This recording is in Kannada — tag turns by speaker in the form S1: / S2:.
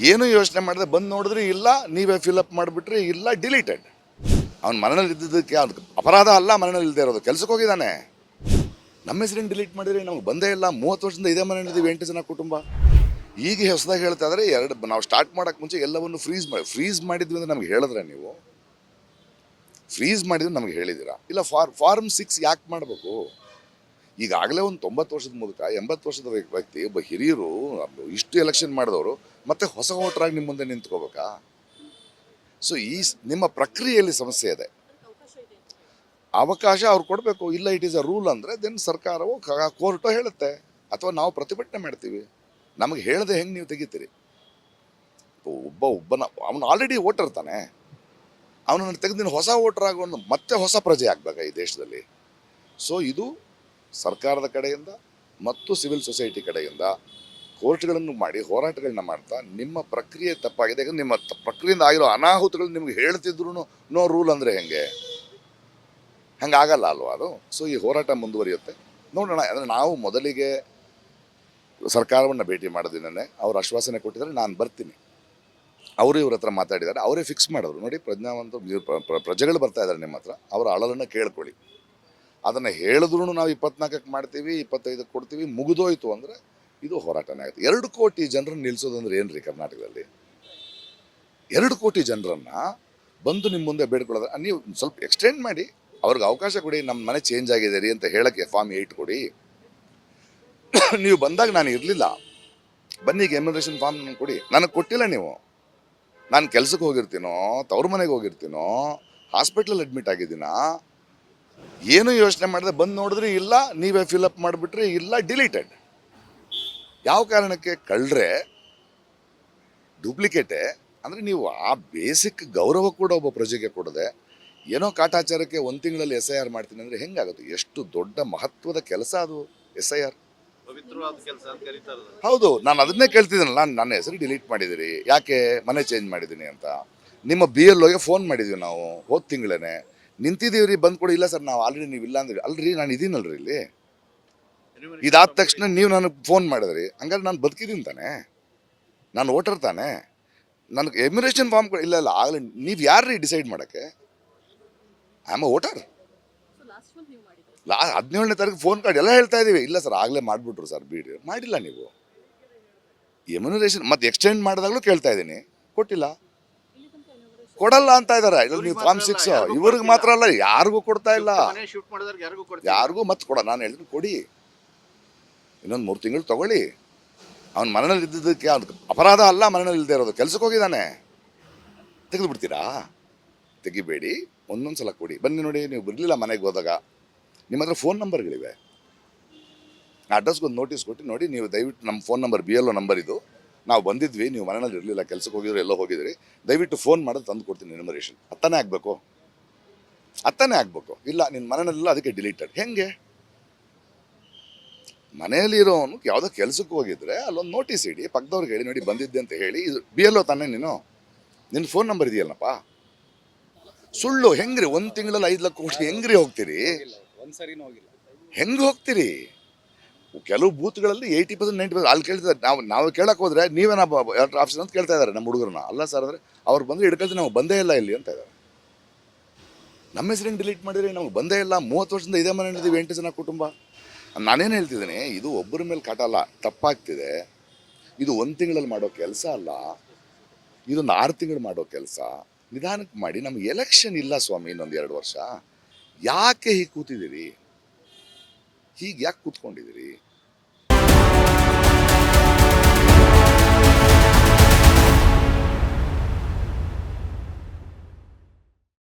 S1: ಏನು ಯೋಚನೆ ಮಾಡಿದ್ರೆ ಬಂದು ನೋಡಿದ್ರೆ ಇಲ್ಲ, ನೀವೇ ಫಿಲಪ್ ಮಾಡಿಬಿಟ್ರೆ ಇಲ್ಲ, ಡಿಲೀಟೆಡ್. ಅವ್ನು ಮನೆಯಲ್ಲಿ ಇದ್ದಿದ್ದಕ್ಕೆ ಅದು ಅಪರಾಧ ಅಲ್ಲ, ಮನೆಯಲ್ಲಿ ಇಲ್ಲದೆ ಇರೋದು, ಕೆಲ್ಸಕ್ಕೆ ಹೋಗಿದ್ದಾನೆ. ನಮ್ಮ ಹೆಸರೇನು ಡಿಲೀಟ್ ಮಾಡಿದ್ರೆ ನಮ್ಗೆ ಬಂದೇ ಇಲ್ಲ. 30 ವರ್ಷದಿಂದ ಇದೇ ಮನೆಯಲ್ಲಿದ್ದೀವಿ, 8 ಜನ ಕುಟುಂಬ. ಈಗ ಹೊಸದಾಗಿ ಹೇಳ್ತಾ ಇದ್ದಾರೆ ನಾವು ಸ್ಟಾರ್ಟ್ ಮಾಡೋಕ್ಕೆ ಮುಂಚೆ ಎಲ್ಲವನ್ನು ಫ್ರೀಸ್ ಮಾಡಿದ್ವಿ ಅಂದರೆ ನಮ್ಗೆ ಹೇಳಿದ್ರೆ, ನೀವು ಫ್ರೀಸ್ ಮಾಡಿದ್ರೆ ನಮ್ಗೆ ಹೇಳಿದ್ದೀರಾ ಇಲ್ಲ. ಫಾರ್ಮ್ 6 ಯಾಕೆ ಮಾಡಬೇಕು? ಈಗಾಗಲೇ ಒಂದು 90 ವರ್ಷದ ಮುದುಕ, 80 ವರ್ಷದ ವ್ಯಕ್ತಿ, ಒಬ್ಬ ಹಿರಿಯರು, ಇಷ್ಟು ಎಲೆಕ್ಷನ್ ಮಾಡಿದವರು ಮತ್ತೆ ಹೊಸ ವೋಟರಾಗಿ ನಿಮ್ಮ ಮುಂದೆ ನಿಂತ್ಕೋಬೇಕಾ? ಸೊ ನಿಮ್ಮ ಪ್ರಕ್ರಿಯೆಯಲ್ಲಿ ಸಮಸ್ಯೆ ಇದೆ. ಅವಕಾಶ ಅವ್ರು ಕೊಡಬೇಕು. ಇಲ್ಲ, ಇಟ್ ಈಸ್ ಅ ರೂಲ್ ಅಂದರೆ ದೆನ್ ಸರ್ಕಾರವು ಕೋರ್ಟು ಹೇಳುತ್ತೆ, ಅಥವಾ ನಾವು ಪ್ರತಿಭಟನೆ ಮಾಡ್ತೀವಿ. ನಮಗೆ ಹೇಳದೆ ಹೆಂಗೆ ನೀವು ತೆಗಿತೀರಿ? ಒಬ್ಬನ ಅವನು ಆಲ್ರೆಡಿ ವೋಟರ್ ತಾನೆ, ಅವನನ್ನು ತೆಗೆದು ಹೊಸ ವೋಟರ್ ಆಗೋನು ಮತ್ತೆ ಹೊಸ ಪ್ರಜೆ ಆಗಬೇಕಾ ಈ ದೇಶದಲ್ಲಿ? ಸೊ ಇದು ಸರ್ಕಾರದ ಕಡೆಯಿಂದ ಮತ್ತು ಸಿವಿಲ್ ಸೊಸೈಟಿ ಕಡೆಯಿಂದ ಕೋರ್ಟ್ಗಳನ್ನು ಮಾಡಿ ಹೋರಾಟಗಳನ್ನ ಮಾಡ್ತಾ ನಿಮ್ಮ ಪ್ರಕ್ರಿಯೆ ತಪ್ಪಾಗಿದೆ. ಯಾಕಂದ್ರೆ ನಿಮ್ಮ ಪ್ರಕ್ರಿಯೆಯಿಂದ ಆಗಿರೋ ಅನಾಹುತಗಳು ನಿಮ್ಗೆ ಹೇಳ್ತಿದ್ರು ನೋ ರೂಲ್ ಅಂದರೆ ಹಂಗಾಗಲ್ಲ ಅಲ್ವಾ ಅದು? ಸೊ ಈ ಹೋರಾಟ ಮುಂದುವರಿಯುತ್ತೆ, ನೋಡೋಣ. ಅಂದರೆ ನಾವು ಮೊದಲಿಗೆ ಸರ್ಕಾರವನ್ನು ಭೇಟಿ ಮಾಡೋದಿನೇ ಅವ್ರು ಆಶ್ವಾಸನೆ ಕೊಟ್ಟಿದ್ದಾರೆ, ನಾನು ಬರ್ತೀನಿ. ಅವರು ಇವ್ರ ಹತ್ರ ಮಾತಾಡಿದ್ದಾರೆ, ಅವರೇ ಫಿಕ್ಸ್ ಮಾಡಿದ್ರು. ನೋಡಿ, ಪ್ರಜೆಗಳು ಬರ್ತಾ ಇದ್ದಾರೆ ನಿಮ್ಮ ಹತ್ರ, ಅವರ ಅಳಲನ್ನು ಕೇಳ್ಕೊಳ್ಳಿ. ಅದನ್ನು ಹೇಳಿದ್ರು ನಾವು 24ಕ್ಕೆ ಮಾಡ್ತೀವಿ, 25ಕ್ಕೆ ಕೊಡ್ತೀವಿ, ಮುಗಿದೋಯ್ತು ಅಂದರೆ ಇದು ಹೋರಾಟನೇ ಆಗುತ್ತೆ. 2 ಕೋಟಿ ಜನರನ್ನು ನಿಲ್ಲಿಸೋದಂದ್ರೆ ಏನು ರೀ ಕರ್ನಾಟಕದಲ್ಲಿ? 2 ಕೋಟಿ ಜನರನ್ನು ಬಂದು ನಿಮ್ಮ ಮುಂದೆ ಬೇಡ್ಕೊಳ್ಳೋದು. ನೀವು ಸ್ವಲ್ಪ ಎಕ್ಸ್ಟೆಂಡ್ ಮಾಡಿ, ಅವ್ರಿಗೆ ಅವಕಾಶ ಕೊಡಿ. ನಮ್ಮ ಮನೆ ಚೇಂಜ್ ಆಗಿದೆ ರೀ ಅಂತ ಹೇಳೋಕ್ಕೆ ಫಾರ್ಮ್ 8 ಕೊಡಿ. ನೀವು ಬಂದಾಗ ನಾನು ಇರಲಿಲ್ಲ, ಬನ್ನಿ ಎಮ್ಯುನರೇಷನ್ ಫಾರ್ಮ್ ಕೊಡಿ. ನನಗೆ ಕೊಟ್ಟಿಲ್ಲ ನೀವು. ನಾನು ಕೆಲ್ಸಕ್ಕೆ ಹೋಗಿರ್ತೀನೋ, ತವ್ರ ಮನೆಗೆ ಹೋಗಿರ್ತೀನೋ, ಹಾಸ್ಪಿಟ್ಲಲ್ಲಿ ಅಡ್ಮಿಟ್ ಆಗಿದ್ದೀನಾ, ಏನು ಯೋಚನೆ ಮಾಡಿದ್ರೆ ಬಂದು ನೋಡಿದ್ರೆ ಇಲ್ಲ, ನೀವೇ ಫಿಲಪ್ ಮಾಡಿಬಿಟ್ರೆ ಇಲ್ಲ, ಡಿಲೀಟೆಡ್. ಯಾವ ಕಾರಣಕ್ಕೆ? ಕಳ್ರೆ, ಡೂಪ್ಲಿಕೇಟೇ. ಅಂದರೆ ನೀವು ಆ ಬೇಸಿಕ್ ಗೌರವ ಕೂಡ ಒಬ್ಬ ಪ್ರಜೆಗೆ ಕೊಡದೆ ಏನೋ ಕಾಟಾಚಾರಕ್ಕೆ 1 ತಿಂಗಳಲ್ಲಿ SIR ಮಾಡ್ತೀನಿ ಅಂದರೆ ಹೆಂಗಾಗುತ್ತೆ? ಎಷ್ಟು ದೊಡ್ಡ ಮಹತ್ವದ ಕೆಲಸ ಅದು SIR. ಹೌದು, ನಾನು ಅದನ್ನೇ ಕೇಳ್ತಿದ್ದೀನಲ್ಲ. ನನ್ನ ಹೆಸರು ಡಿಲೀಟ್ ಮಾಡಿದಿರಿ, ಯಾಕೆ? ಮನೆ ಚೇಂಜ್ ಮಾಡಿದ್ದೀನಿ ಅಂತ. ನಿಮ್ಮ BLOಗೆ ಫೋನ್ ಮಾಡಿದ್ದೀವಿ ನಾವು, ಹೋದ ತಿಂಗಳೇ ನಿಂತಿದ್ದೀವ್ರಿ, ಬಂದು ಕೊಡಿ. ಇಲ್ಲ ಸರ್, ನಾವು ಆಲ್ರೆಡಿ ನೀವು ಇಲ್ಲ ಅಂದ್ರಿ. ಅಲ್ರಿ, ನಾನು ಇದೀನಲ್ರಿ ಇಲ್ಲಿ. ಇದಾದ ತಕ್ಷಣ ನೀವು ನನಗೆ ಫೋನ್ ಮಾಡಿದ್ರಿ, ಹಂಗಾದ್ರೆ ನಾನು ಬದುಕಿದ್ದೀನಿ ತಾನೆ, ನಾನು ವೋಟರ್ ತಾನೆ, ನನಗೆ ಎಮ್ಯುನರೇಷನ್ ಫಾರ್ಮ್ ಇಲ್ಲ. ಆಗಲಿ, ನೀವು ಯಾರ್ರೀ ಡಿಸೈಡ್ ಮಾಡೋಕ್ಕೆ? I am a voter. 17ನೇ ತಾರೀಕು ಫೋನ್ ಕಾರ್ಡ್ ಎಲ್ಲ ಹೇಳ್ತಾ ಇದ್ದೀವಿ. ಇಲ್ಲ ಸರ್, ಆಗಲೇ ಮಾಡಿಬಿಟ್ರು ಸರ್, ಬಿಡಿ. ಮಾಡಿಲ್ಲ ನೀವು ಎಮ್ಯುನರೇಷನ್. ಮತ್ತೆ ಎಕ್ಸ್ಟೆಂಡ್ ಮಾಡಿದಾಗಲೂ ಕೇಳ್ತಾ ಇದ್ದೀನಿ, ಕೊಟ್ಟಿಲ್ಲ, ಕೊಡಲ್ಲ ಅಂತ ಇದ್ದಾರೆ. ನೀವು ಫಾರ್ಮ್ 6 ಇವ್ರಿಗೆ ಮಾತ್ರ ಅಲ್ಲ, ಯಾರಿಗೂ ಕೊಡ್ತಾ ಇಲ್ಲ, ಯಾರಿಗೂ. ಮತ್ತೆ ನಾನು ಹೇಳಿದ್ರು ಕೊಡಿ, ಇನ್ನೊಂದು 3 ತಿಂಗಳು ತಗೊಳ್ಳಿ. ಅವ್ನು ಮನೆಯಲ್ಲಿ ಇದ್ದಿದ್ದಕ್ಕೆ ಅದು ಅಪರಾಧ ಅಲ್ಲ, ಮನೆಯಲ್ಲಿ ಇಲ್ಲದೆ ಇರೋದು, ಕೆಲ್ಸಕ್ಕೆ ಹೋಗಿದ್ದಾನೆ. ತೆಗೆದು ಬಿಡ್ತೀರಾ? ತೆಗಿಬೇಡಿ, ಒಂದೊಂದು ಸಲ ಕೊಡಿ. ಬನ್ನಿ ನೋಡಿ, ನೀವು ಬರಲಿಲ್ಲ ಮನೆಗೆ ಹೋದಾಗ, ನಿಮ್ಮ ಹತ್ರ ಫೋನ್ ನಂಬರ್ಗಳಿವೆ, ಅಡ್ರೆಸ್ಗೊಂದು ನೋಟಿಸ್ ಕೊಟ್ಟು ನೋಡಿ, ನೀವು ದಯವಿಟ್ಟು ನಮ್ಮ ಫೋನ್ ನಂಬರ್ BLO ನಂಬರ್ ಇದು, ನಾವು ಬಂದಿದ್ವಿ, ನೀವು ಮನೆಯಲ್ಲಿ ಇರಲಿಲ್ಲ, ಕೆಲ್ಸಕ್ಕೆ ಹೋಗಿದ್ರು, ಎಲ್ಲೋ ಹೋಗಿದ್ರಿ, ದಯವಿಟ್ಟು ಫೋನ್ ಮಾಡೋದು ತಂದು ಕೊಡ್ತೀನಿ ಎನ್ಯುಮರೇಷನ್. ಹತ್ತನೇ ಆಗಬೇಕು, ಇಲ್ಲ ನಿನ್ನ ಮನೆಯಲ್ಲೆಲ್ಲ, ಅದಕ್ಕೆ ಡಿಲೀಟೆಡ್. ಹೆಂಗೆ? ಮನೆಯಲ್ಲಿರೋನು ಯಾವುದೋ ಕೆಲ್ಸಕ್ಕೆ ಹೋಗಿದ್ರೆ ಅಲ್ಲೊಂದು ನೋಟಿಸ್ ಇಡಿ, ಪಕ್ಕದವ್ರಿಗೆ ಹೇಳಿ, ನೋಡಿ ಬಂದಿದ್ದೆ ಅಂತ ಹೇಳಿ, ಇದು BLO ತಾನೇ ನೀನು, ನಿನ್ನ ಫೋನ್ ನಂಬರ್ ಇದೆಯಲ್ಲಪ್ಪ. ಸುಳ್ಳು ಹೆಂಗ್ರಿ? 1 ತಿಂಗಳಲ್ಲಿ 5 ಲಕ್ಷ ಕೋಟಿ ಹೆಂಗ್ರಿ ಹೋಗ್ತೀರಿ? ಹೆಂಗೆ ಹೋಗ್ತೀರಿ? ಕೆಲವು ಬೂತ್ಗಳಲ್ಲಿ 80% 90% ಅಲ್ಲಿ ಕೇಳ್ತಿದ್ದಾರೆ. ನಾವು ಕೇಳಕ್ಕೆ ಹೋದ್ರೆ ನೀವೇನ ಆಫೀಸರ್ ಅಂತ ಕೇಳ್ತಾ ಇದ್ದಾರೆ ನಮ್ಮ ಹುಡುಗರನ್ನ. ಅಲ್ಲ ಸರ್ ಅಂದರೆ ಅವ್ರು ಬಂದು ಹಿಡ್ಕೊಳ್ತೀವಿ, ನಾವು ಬಂದೇ ಇಲ್ಲ ಇಲ್ಲಿ ಅಂತ ಇದ್ದಾರೆ. ನಮ್ಮ ಹೆಸರೇನು ಡಿಲೀಟ್ ಮಾಡಿದ್ರೆ ನಮ್ಗೆ ಬಂದೇ ಇಲ್ಲ. 30 ವರ್ಷದಿಂದ ಇದೇ ಮನೆಯಲ್ಲಿದ್ದೀವಿ, 8 ಜನ ಕುಟುಂಬ. ನಾನೇನು ಹೇಳ್ತಿದ್ದೀನಿ, ಇದು ಒಬ್ಬರ ಮೇಲೆ ಕಾಟ ಅಲ್ಲ, ತಪ್ಪಾಗ್ತಿದೆ. ಇದು 1 ತಿಂಗಳಲ್ಲಿ ಮಾಡೋ ಕೆಲಸ ಅಲ್ಲ, ಇದೊಂದು 6 ತಿಂಗಳು ಮಾಡೋ ಕೆಲಸ. ನಿಧಾನಕ್ಕೆ ಮಾಡಿ. ನಮ್ಗೆ ಎಲೆಕ್ಷನ್ ಇಲ್ಲ ಸ್ವಾಮಿ, ಇನ್ನೊಂದು 2 ವರ್ಷ. ಯಾಕೆ ಹೀಗೆ ಕೂತಿದ್ದೀರಿ? ಹೀಗೆ ಯಾಕೆ ಕೂತ್ಕೊಂಡಿದ್ದೀರಿ?